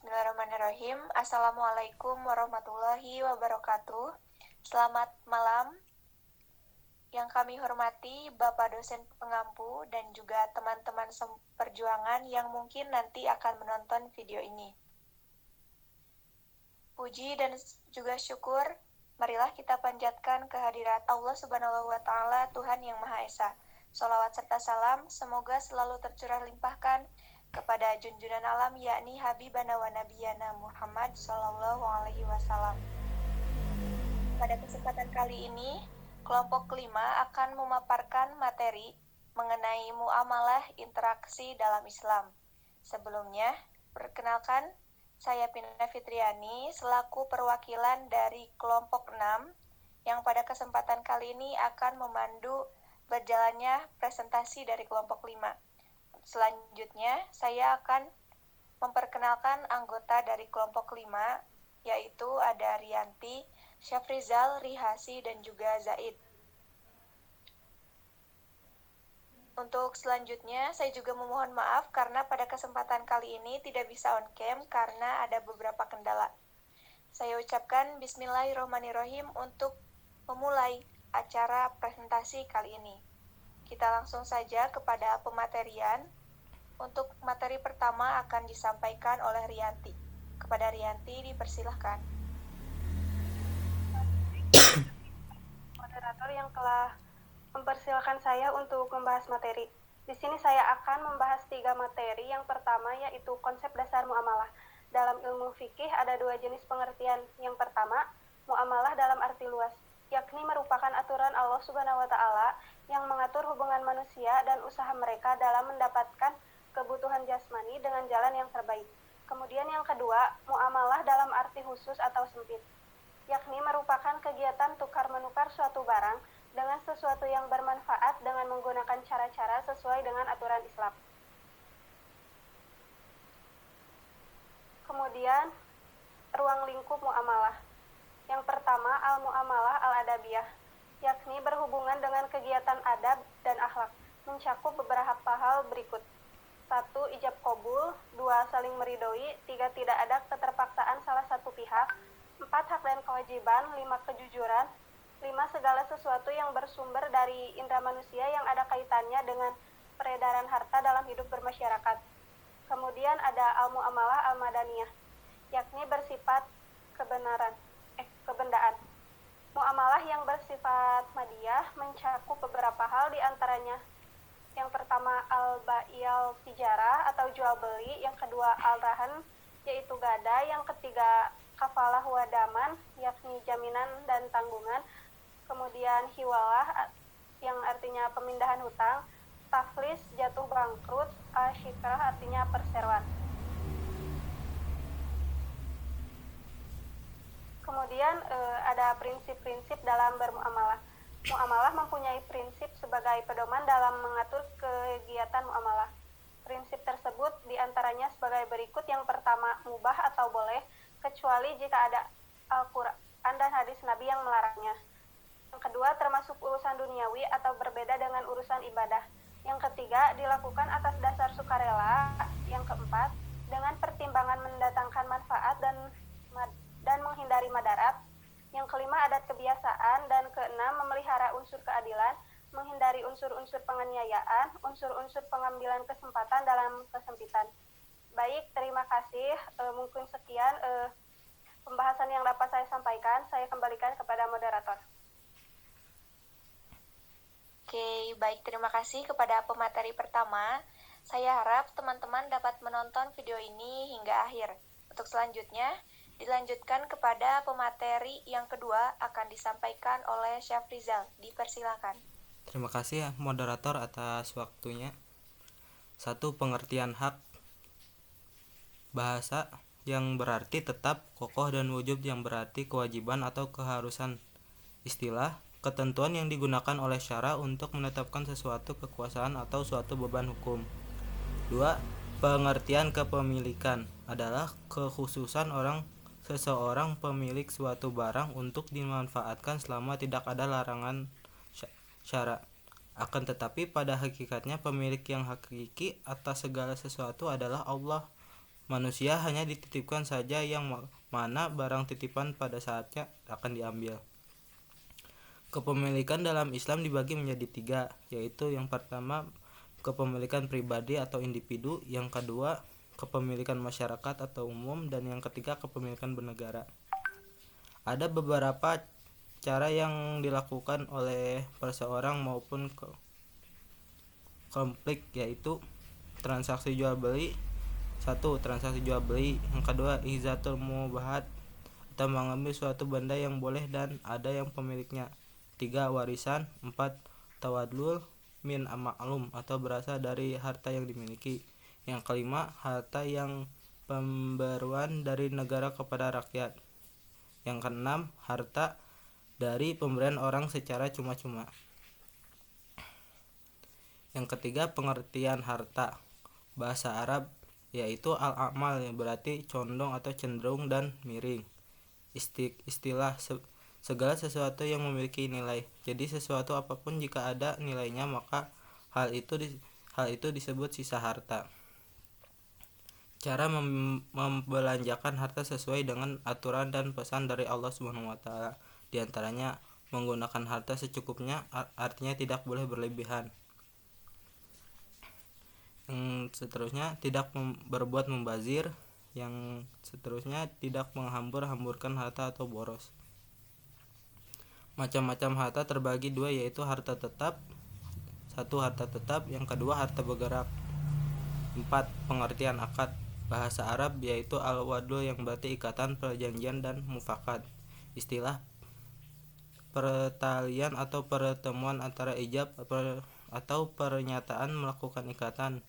Bismillahirrahmanirrahim. Assalamualaikum warahmatullahi wabarakatuh. Selamat malam. Yang kami hormati Bapak dosen pengampu dan juga teman-teman perjuangan yang mungkin nanti akan menonton video ini. Puji dan juga syukur, marilah kita panjatkan kehadirat Allah Subhanahu wa Ta'ala, Tuhan yang Maha Esa. Sholawat serta salam semoga selalu tercurah limpahkan kepada junjungan alam, yakni Habibana wa Nabiyana Muhammad Sallallahu Alaihi Wasallam. Pada kesempatan kali ini, kelompok kelima akan memaparkan materi mengenai muamalah interaksi dalam Islam. Sebelumnya, perkenalkan, saya Pina Fitriani selaku perwakilan dari kelompok 6 yang pada kesempatan kali ini akan memandu berjalannya presentasi dari kelompok 5. Selanjutnya, saya akan memperkenalkan anggota dari kelompok 5, yaitu ada Rianti, Syafrizal, Rihasi, dan juga Zaid. Untuk selanjutnya, saya juga memohon maaf karena pada kesempatan kali ini tidak bisa on cam karena ada beberapa kendala. Saya ucapkan Bismillahirrahmanirrahim untuk memulai acara presentasi kali ini. Kita langsung saja kepada pematerian. Untuk materi pertama akan disampaikan oleh Rianti. Kepada Rianti dipersilahkan. Moderator yang telah mempersilahkan saya untuk membahas materi. Di sini saya akan membahas 3 materi. Yang pertama yaitu konsep dasar muamalah. Dalam ilmu fikih ada 2 jenis pengertian. Yang pertama, muamalah dalam arti luas, yakni merupakan aturan Allah Subhanahu wa Ta'ala yang mengatur hubungan manusia dan usaha mereka dalam mendapatkan kebutuhan jasmani dengan jalan yang terbaik. Kemudian yang kedua, muamalah dalam arti khusus atau sempit, yakni merupakan kegiatan tukar-menukar suatu barang dengan sesuatu yang bermanfaat dengan menggunakan cara-cara sesuai dengan aturan Islam. Kemudian, ruang lingkup muamalah. Yang pertama, al-muamalah al-adabiyah, yakni berhubungan dengan kegiatan adab dan akhlak, mencakup beberapa hal berikut. 1. Ijab qabul. 2. Saling meridhoi. 3. Tidak ada keterpaksaan salah satu pihak. 4. Hak dan kewajiban. 5. Kejujuran. 5. Segala sesuatu yang bersumber dari indera manusia yang ada kaitannya dengan peredaran harta dalam hidup bermasyarakat. Kemudian ada al-muamalah al-madaniyah, yakni bersifat kebendaan. Muamalah yang bersifat madiyah mencakup beberapa hal, diantaranya yang pertama al-bai'al tijarah atau jual beli, yang kedua al-rahan yaitu gada, yang ketiga kafalah wa daman yakni jaminan dan tanggungan, kemudian hiwalah yang artinya pemindahan hutang, taflis jatuh bangkrut, asyikrah artinya perseroan. Kemudian ada prinsip-prinsip dalam bermuamalah. Muamalah mempunyai prinsip sebagai pedoman dalam mengatur kegiatan muamalah. Prinsip tersebut diantaranya sebagai berikut. Yang pertama, mubah atau boleh, kecuali jika ada Al-Quran dan hadis Nabi yang melarangnya. Yang kedua, termasuk urusan duniawi atau berbeda dengan urusan ibadah. Yang ketiga, dilakukan atas dasar sukarela. Yang keempat, dengan pertimbangan mendatangkan manfaat dan menghindari madarat. Yang kelima, adat kebiasaan. Dan keenam, memelihara unsur keadilan, menghindari unsur-unsur penganiayaan, unsur-unsur pengambilan kesempatan dalam kesempitan. Baik, terima kasih. Mungkin sekian pembahasan yang dapat saya sampaikan. Saya kembalikan kepada moderator. Oke, baik, terima kasih kepada pemateri pertama. Saya harap teman-teman dapat menonton video ini hingga akhir. Untuk selanjutnya, dilanjutkan kepada pemateri yang kedua akan disampaikan oleh Syafrizal. Dipersilakan. Terima kasih ya moderator atas waktunya. 1. Pengertian hak. Bahasa yang berarti tetap, kokoh, dan wujub yang berarti kewajiban atau keharusan. Istilah, ketentuan yang digunakan oleh syara untuk menetapkan sesuatu kekuasaan atau suatu beban hukum. 2. Pengertian kepemilikan adalah kekhususan seseorang pemilik suatu barang untuk dimanfaatkan selama tidak ada larangan syara. Akan tetapi pada hakikatnya pemilik yang hakiki atas segala sesuatu adalah Allah. Manusia hanya dititipkan saja yang mana barang titipan pada saatnya akan diambil. Kepemilikan dalam Islam dibagi menjadi 3, yaitu yang pertama kepemilikan pribadi atau individu, yang kedua kepemilikan masyarakat atau umum, dan yang ketiga kepemilikan bernegara. Ada beberapa cara yang dilakukan oleh perseorang maupun konflik, yaitu transaksi jual beli. 1. Transaksi jual beli. Yang kedua izatul mubahat atau mengambil suatu benda yang boleh dan ada yang pemiliknya. 3. Warisan. 4. Tawadlul min ma'lum atau berasal dari harta yang dimiliki. Yang kelima, harta yang pemberian dari negara kepada rakyat. Yang keenam, harta dari pemberian orang secara cuma-cuma. Yang ketiga, pengertian harta. Bahasa Arab yaitu al-amal, yang berarti condong atau cenderung dan miring. Istilah segala sesuatu yang memiliki nilai. Jadi sesuatu apapun jika ada nilainya maka hal itu disebut sisa harta. Cara membelanjakan harta sesuai dengan aturan dan pesan dari Allah SWT. Di antaranya menggunakan harta secukupnya, artinya tidak boleh berlebihan. Yang seterusnya tidak berbuat membazir. Yang seterusnya tidak menghambur-hamburkan harta atau boros. Macam-macam harta terbagi 2, yaitu harta tetap. 1. Harta tetap. Yang kedua harta bergerak. 4. Pengertian akad. Bahasa Arab yaitu al-wadul, yang berarti ikatan, perjanjian, dan mufakat. Istilah pertalian atau pertemuan antara ijab atau pernyataan melakukan ikatan,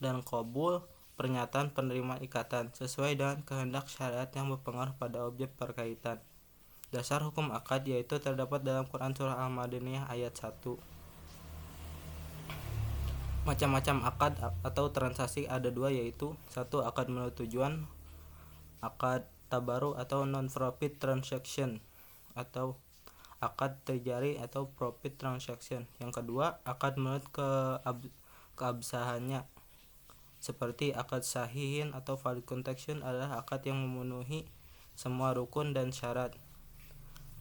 dan qabul, pernyataan penerima ikatan, sesuai dengan kehendak syariat yang berpengaruh pada objek perkaitan. Dasar hukum akad yaitu terdapat dalam Quran Surah Al-Madaniyah ayat 1. Macam-macam akad atau transaksi ada 2, yaitu 1. Akad menurut tujuan, akad tabaru atau non-profit transaction, atau akad tejari atau profit transaction. Yang kedua, akad menurut keabsahannya, seperti akad sahihin atau valid contraction adalah akad yang memenuhi semua rukun dan syarat.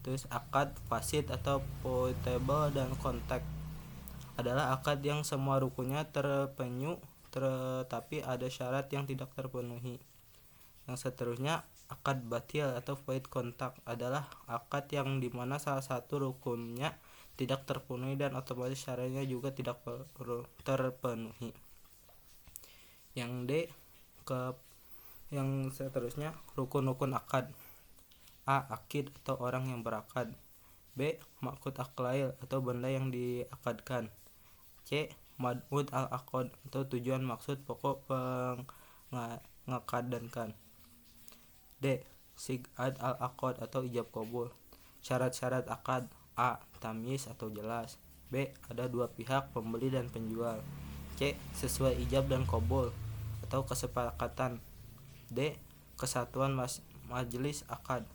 Terus akad fasid atau voidable dan kontak adalah akad yang semua rukunnya terpenuhi tetapi ada syarat yang tidak terpenuhi. Yang seterusnya, akad batil atau void contract adalah akad yang dimana salah satu rukunnya tidak terpenuhi dan otomatis syaratnya juga tidak terpenuhi. Yang D, yang seterusnya rukun-rukun akad. A. Akid atau orang yang berakad. B. Maqud aqlail atau benda yang diakadkan. C. Mad'ud al-aqd atau tujuan maksud pokok pengakadankan. D. Sig'ad al-aqd atau ijab qabul. Syarat-syarat akad. A. Tamyiz atau jelas. B. Ada 2 pihak, pembeli dan penjual. C. Sesuai ijab dan qabul atau kesepakatan. D. Kesatuan majelis akad.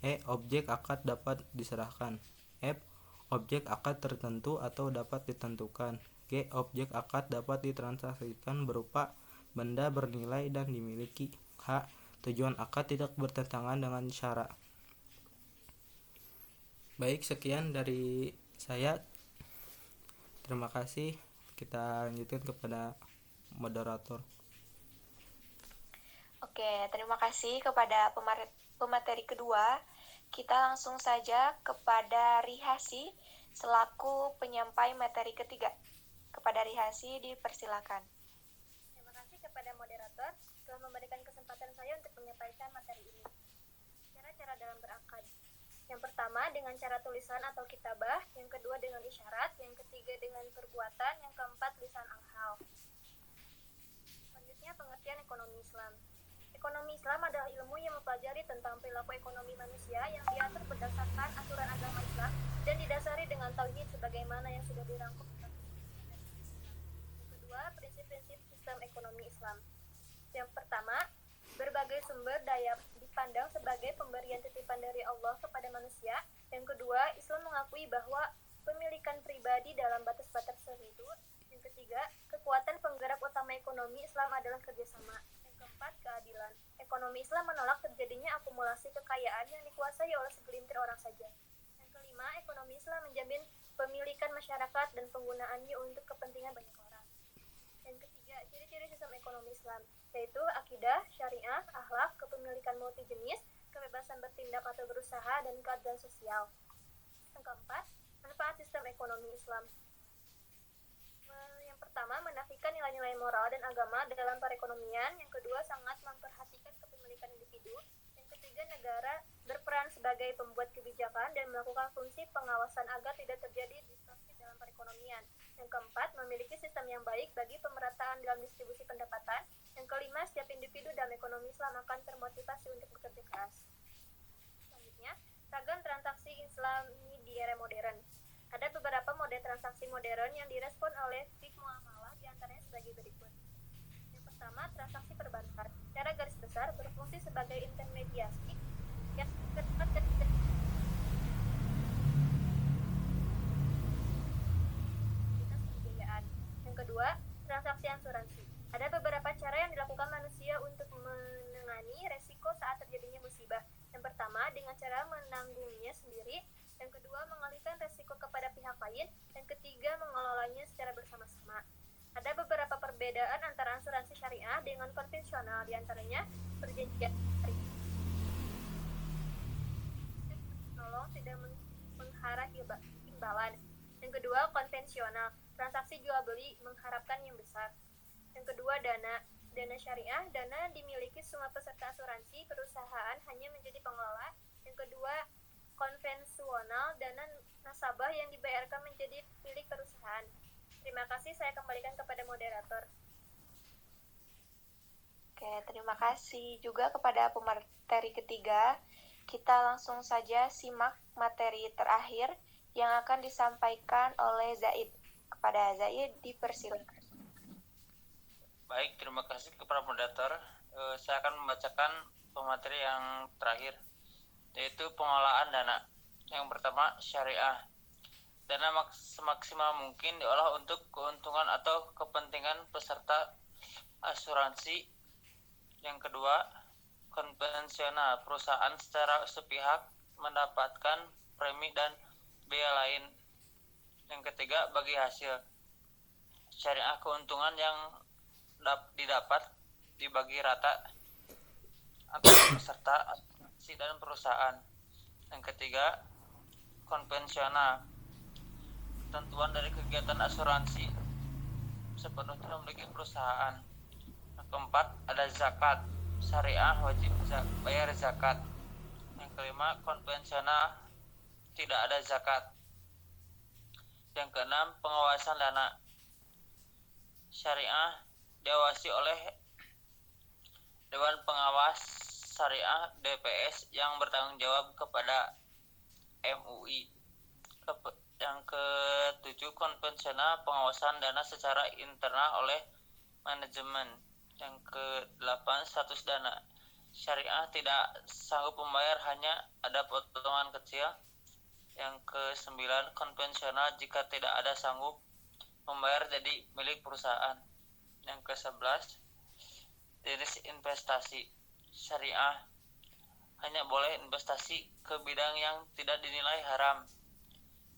E. Objek akad dapat diserahkan. F. Objek akad tertentu atau dapat ditentukan. G. Objek akad dapat ditransaksikan berupa benda bernilai dan dimiliki. H. Tujuan akad tidak bertentangan dengan syara. Baik, sekian dari saya. Terima kasih. Kita lanjutkan kepada moderator. Oke, terima kasih kepada pemateri kedua. Kita langsung saja kepada Rihasi selaku penyampai materi ketiga. Kepada Rihasi dipersilakan. Terima kasih kepada moderator telah memberikan kesempatan saya untuk menyampaikan materi ini. Cara-cara dalam berakad. Yang pertama dengan cara tulisan atau kitabah, yang kedua dengan isyarat, yang ketiga dengan perbuatan, yang keempat lisan al-hal. Selanjutnya pengertian ekonomi Islam. Ekonomi Islam adalah ilmu yang mempelajari tentang perilaku ekonomi manusia yang diatur berdasarkan aturan agama Islam dan didasari dengan tauhid sebagaimana yang sudah dirangkum dalam Islam. Yang kedua, prinsip-prinsip sistem ekonomi Islam. Yang pertama, berbagai sumber daya dipandang sebagai pemberian titipan dari Allah kepada manusia. Yang kedua, Islam mengakui bahwa pemilikan pribadi dalam batas-batas tertentu. Yang ketiga, kekuatan penggerak utama ekonomi Islam adalah kerjasama. Yang keempat, keadilan. Ekonomi Islam menolak terjadinya akumulasi kekayaan yang dikuasai oleh segelintir orang saja. Yang kelima, ekonomi Islam menjamin pemilikan masyarakat dan penggunaannya untuk kepentingan banyak orang. Yang ketiga, ciri-ciri sistem ekonomi Islam, yaitu akidah, syariah, akhlak, kepemilikan multijenis, kebebasan bertindak atau berusaha, dan keadilan sosial. Yang keempat, manfaat sistem ekonomi Islam. Yang pertama, menafikan nilai-nilai moral dan agama dalam perekonomian. Yang kedua, sangat memperhatikan kepemilikan individu. Yang ketiga, negara berperan sebagai pembuat kebijakan dan melakukan fungsi pengawasan agar tidak terjadi distorsi dalam perekonomian. Yang keempat, memiliki sistem yang baik bagi pemerataan dalam distribusi pendapatan. Yang kelima, setiap individu dalam ekonomi Islam akan termotivasi untuk bekerja keras. Selanjutnya, ragam transaksi Islami di era modern. Ada beberapa model transaksi modern yang direspon oleh fikih muamalah, diantaranya sebagai berikut. Yang pertama, transaksi perbankan. Secara garis besar berfungsi sebagai intermediasi yang terdapat dari pembiayaan. Yang kedua, transaksi asuransi. Ada beberapa cara yang dilakukan manusia untuk menangani resiko saat terjadinya musibah. Yang pertama, dengan cara menanggungnya sendiri. Yang kedua, mengalihkan resiko kepada pihak lain. Yang ketiga, mengelolanya secara bersama-sama. Ada beberapa perbedaan antara asuransi syariah dengan konvensional, diantaranya perjanjian menolong tidak mengharap imbalan. Yang kedua, konvensional, transaksi jual beli mengharapkan yang besar. Yang kedua, dana syariah, dana dimiliki semua peserta asuransi, perusahaan hanya menjadi pengelola. Yang kedua, konvensional, dana nasabah yang dibayarkan menjadi milik perusahaan. Terima kasih, saya kembalikan kepada moderator. Oke, terima kasih juga kepada pemateri ketiga. Kita langsung saja simak materi terakhir yang akan disampaikan oleh Zaid. Kepada Zaid, dipersilakan. Baik, terima kasih kepada moderator. Saya akan membacakan pemateri yang terakhir, yaitu pengelolaan dana. Yang pertama, syariah. Dana semaksimal mungkin diolah untuk keuntungan atau kepentingan peserta asuransi. Yang kedua, konvensional. Perusahaan secara sepihak mendapatkan premi dan biaya lain. Yang ketiga, bagi hasil. Syariah, keuntungan yang didapat dibagi rata antara peserta asuransi dan perusahaan. Yang ketiga, konvensional. Ketentuan dari kegiatan asuransi sepenuhnya memiliki perusahaan. Yang keempat, ada zakat. Syariah wajib bayar zakat. Yang kelima, konvensional, tidak ada zakat. Yang keenam, pengawasan dana. Syariah diawasi oleh Dewan Pengawas Syariah DPS yang bertanggung jawab kepada MUI. Yang ketujuh, konvensional, pengawasan dana secara internal oleh manajemen. Yang kedelapan, status dana. Syariah tidak sanggup membayar, hanya ada potongan kecil. Yang kesembilan, konvensional, jika tidak ada sanggup membayar jadi milik perusahaan. Yang ke-11, jenis investasi. Syariah hanya boleh investasi ke bidang yang tidak dinilai haram.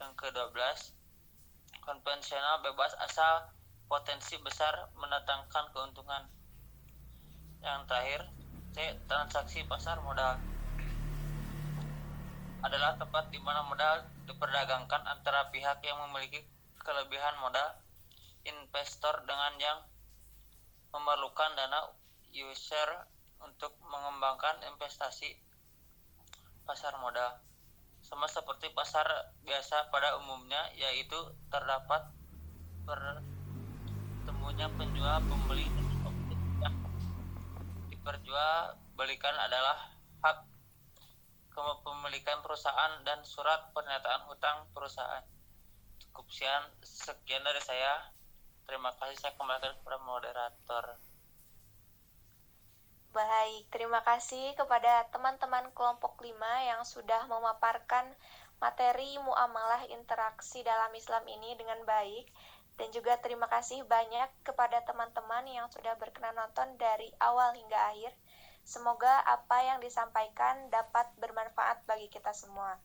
Yang ke-12, konvensional, bebas asal potensi besar mendatangkan keuntungan. Yang terakhir, C, transaksi pasar modal. Adalah tempat di mana modal diperdagangkan antara pihak yang memiliki kelebihan modal, investor dengan yang memerlukan dana user untuk mengembangkan investasi. Pasar modal sama seperti pasar biasa pada umumnya, yaitu terdapat bertemunya penjual pembeli dan objek yang diperjualbelikan adalah hak kepemilikan perusahaan dan surat pernyataan hutang perusahaan. Cukup sekian dari saya. Terima kasih, saya kembalikan kepada moderator. Baik, terima kasih kepada teman-teman kelompok 5 yang sudah memaparkan materi muamalah interaksi dalam Islam ini dengan baik. Dan juga terima kasih banyak kepada teman-teman yang sudah berkenan nonton dari awal hingga akhir. Semoga apa yang disampaikan dapat bermanfaat bagi kita semua.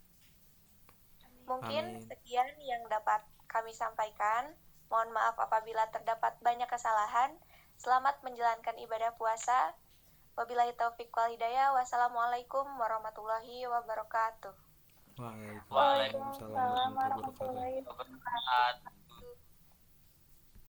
Mungkin Amin. sekian yang dapat kami sampaikan. Mohon maaf apabila terdapat banyak kesalahan. Selamat menjalankan ibadah puasa. Wabillahi taufiq wal hidayah. Wassalamualaikum warahmatullahi wabarakatuh. Waalaikumsalam warahmatullahi wabarakatuh. Wabarakatuh.